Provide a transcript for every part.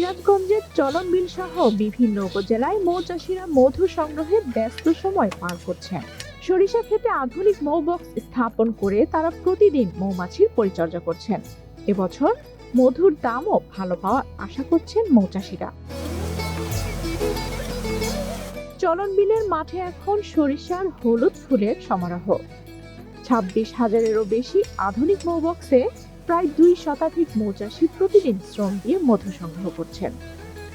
সিরাজগঞ্জের চলনবিল সহ বিভিন্ন উপজেলায় মৌচাষীরা মধু সংগ্রহে ব্যস্ত সময় পার করছেন। সরিষা ক্ষেতে আধুনিক মৌ বক্স স্থাপন করে তারা প্রতিদিন মৌমাছির পরিচর্যা করছেন। এবছর মধুর দামও ভালো পাওয়ার আশা করছেন মৌচাষীরা। চলনবিলের মাঠে এখন সরিষার হলুদ ফুলের সমারোহ। 26,000-এরও বেশি আধুনিক মৌ বক্সে প্রায় 2 শতাধিক মৌচাষী প্রতিদিন শ্রম দিয়ে মধু সংগ্রহ করছেন।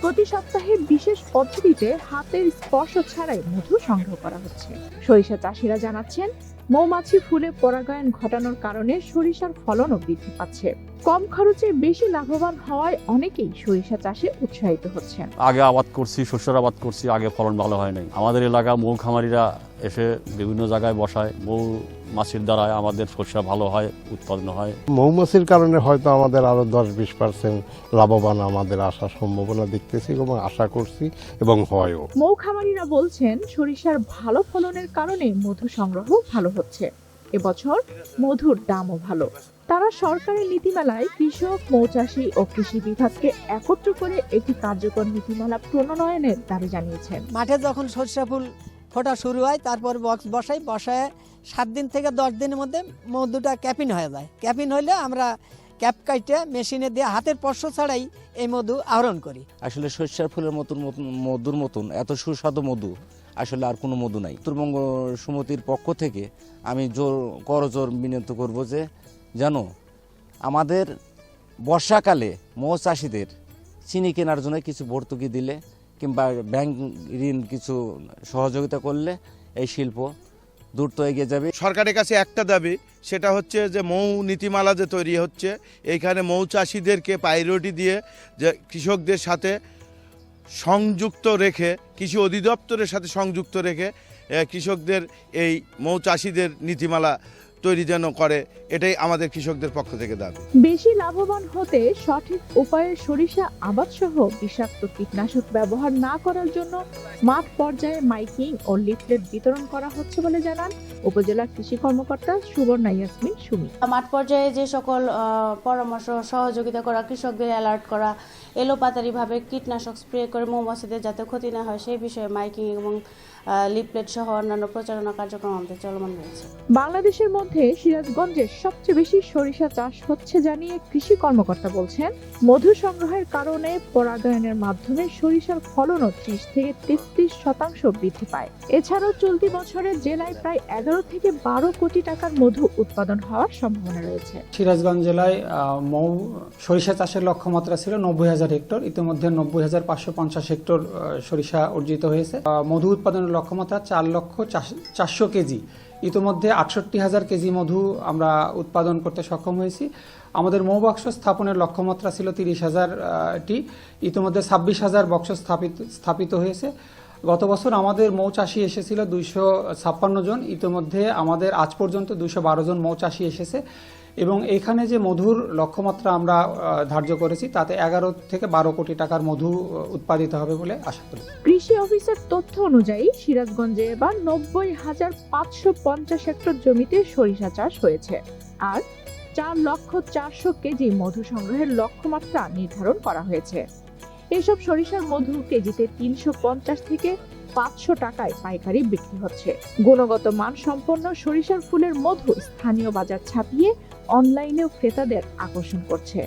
প্রতি সপ্তাহে বিশেষ পদ্ধতিতে হাতের স্পর্শ ছাড়াই মধু সংগ্রহ করা হচ্ছে। সরিষা চাষিরা জানাচ্ছেন, মৌমাছি ফুলে পরাগায়ন ঘটানোর কারণে সরিষার ফলনও বৃদ্ধি পাচ্ছে। কম খরচে বেশি লাভবান হওয়ায় অনেকেই সরিষা চাষে উৎসাহিত হচ্ছেন। আগে আবাদ করছি, শস্যের আবাদ করছি, আগে ফলন ভালো হয় নাই। আমাদের এলাকা মৌ খামারিরা এসে বিভিন্ন জায়গায় বসায়, মৌ মাছির দ্বারা আমাদের শস্য ভালো হয়, উৎপাদন হয়। মৌমাছির কারণে হয়তো আমাদের আরো 10-20% লাভবান আমাদের আসার সম্ভাবনা দেখতেছি এবং আশা করছি এবং হয়ও। মৌ খামারিরা বলছেন, সরিষার ভালো ফলনের কারণে মধু সংগ্রহ ভালো হচ্ছে। এবছর মধুর দামও ভালো। তারা সরকারের নীতিমালায় কৃষক, মৌচাষী ও কৃষি বিভাগকে একত্র করে একটি কার্যকর নীতিমালা প্রণয়নের দাবি জানিয়েছেন। মাঠে যখন সরিষা ফুল ফোটা শুরু হয়, তারপর বক্স বসায় 7 দিন থেকে 10 দিনের মধ্যে মধুটা ক্যাপিং হয়ে যায়। ক্যাপিং হইলে আমরা ক্যাপ কাটে মেশিনে দিয়ে হাতের স্পর্শ ছাড়াই এই মধু আহরণ করি। আসলে সরিষার ফুলের মধুর মতন এত সুস্বাদু মধু আসলে আর কোনো মধু নাই। উত্তরবঙ্গ সমিতির পক্ষ থেকে আমি করজোর বিনীত করব যে জানো আমাদের বর্ষাকালে মৌ চাষিদের চিনি কেনার জন্য কিছু ভর্তুকি দিলে কিংবা ব্যাংক ঋণ কিছু সহযোগিতা করলে এই শিল্প দ্রুত এগিয়ে যাবে। সরকারের কাছে একটা দাবি, সেটা হচ্ছে যে মৌ নীতিমালা যে তৈরি হচ্ছে, এইখানে মৌ চাষিদেরকে প্রায়োরিটি দিয়ে যে কৃষকদের সাথে সংযুক্ত রেখে, কৃষি অধিদপ্তরের সাথে সংযুক্ত রেখে কৃষকদের এই মৌ চাষিদের নীতিমালা তৈরি যেন করে, এটাই আমাদের কৃষকদের পক্ষ থেকে দাবি। বেশি লাভবান হতে সঠিক উপায়ে সরিষা আবাদ সহ বিষাক্ত কীটনাশক ব্যবহার না করার জন্য মাঠ পর্যায়ে মাইকিং ও লিফলেট বিতরণ করা হচ্ছে বলে জানান উপজেলা কৃষি কর্মকর্তা সুবর্ণা ইয়াসমিন সুমি। মাঠ পর্যায়ে যে সকল পরামর্শ সহযোগিতা করা, কৃষকদের অ্যালার্ট করা, এলোপাতারিভাবে কীটনাশক স্প্রে করে মৌমাছিদের যাতে ক্ষতি না হয় সেই বিষয়ে মাইকিং এবং লিফলেট সহ অন্যান্য প্রচারণা কার্যক্রম আমাদের চলমান রয়েছে। বাংলাদেশের মধ্যে সিরাজগঞ্জে সবচেয়ে বেশি সরিষা চাষ হচ্ছে জানিয়ে কৃষি কর্মকর্তা বলছেন, মধু সংগ্রহের কারণে পরাগায়নের মাধ্যমে সরিষার ফলনও 30-33% বৃদ্ধি পায়। এছাড়াও চলতি বছরে জেলায় প্রায় 11 থেকে 12 কোটি টাকার মধু উৎপাদন হওয়ার সম্ভাবনা রয়েছে। সিরাজগঞ্জ জেলায় সরিষা চাষের লক্ষ্যমাত্রা ছিল 90,000 হেক্টর। ইতিমধ্যে 90,550 হেক্টর সরিষা অর্জিত হয়েছে। মধু উৎপাদনের লক্ষ্যমাত্রা 4,400 কেজি। ইতিমধ্যে 68,000 কেজি মধু আমরা উৎপাদন করতে সক্ষম হয়েছি। আমাদের মৌ বাক্স স্থাপনের লক্ষ্যমাত্রা ছিল 30,000টি। ইতিমধ্যে 26,000 বাক্স স্থাপিত হয়েছে। গত বছর আমাদের মৌ চাষি এসেছিল 256 জন। ইতিমধ্যে আমাদের আজ পর্যন্ত 212 জন মৌ চাষি এসেছে এবং এখানে যে মধুর লক্ষ্যমাত্রা আমরা ধার্য করেছি তাতে 11 থেকে 12 কোটি টাকার মধু উৎপাদিত হবে বলে আশা করি। কৃষি অফিসের তথ্য অনুযায়ী সিরাজগঞ্জে এবার 90,550 হেক্টর জমিতে সরিষা চাষ হয়েছে আর 4,400,000 কেজি মধু সংগ্রহের লক্ষ্যমাত্রা নির্ধারণ করা হয়েছে। এসব সরিষার মধু কেজিতে 350 থেকে 500 টাকায় পাইকারি বিক্রি হচ্ছে। গুণগত মান সম্পন্ন সরিষার ফুলের মধু স্থানীয় বাজার ছাপিয়ে অনলাইনেও ক্রেতাদের আকর্ষণ করছে।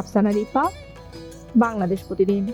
আফসানা রিপা, বাংলাদেশ প্রতিদিন।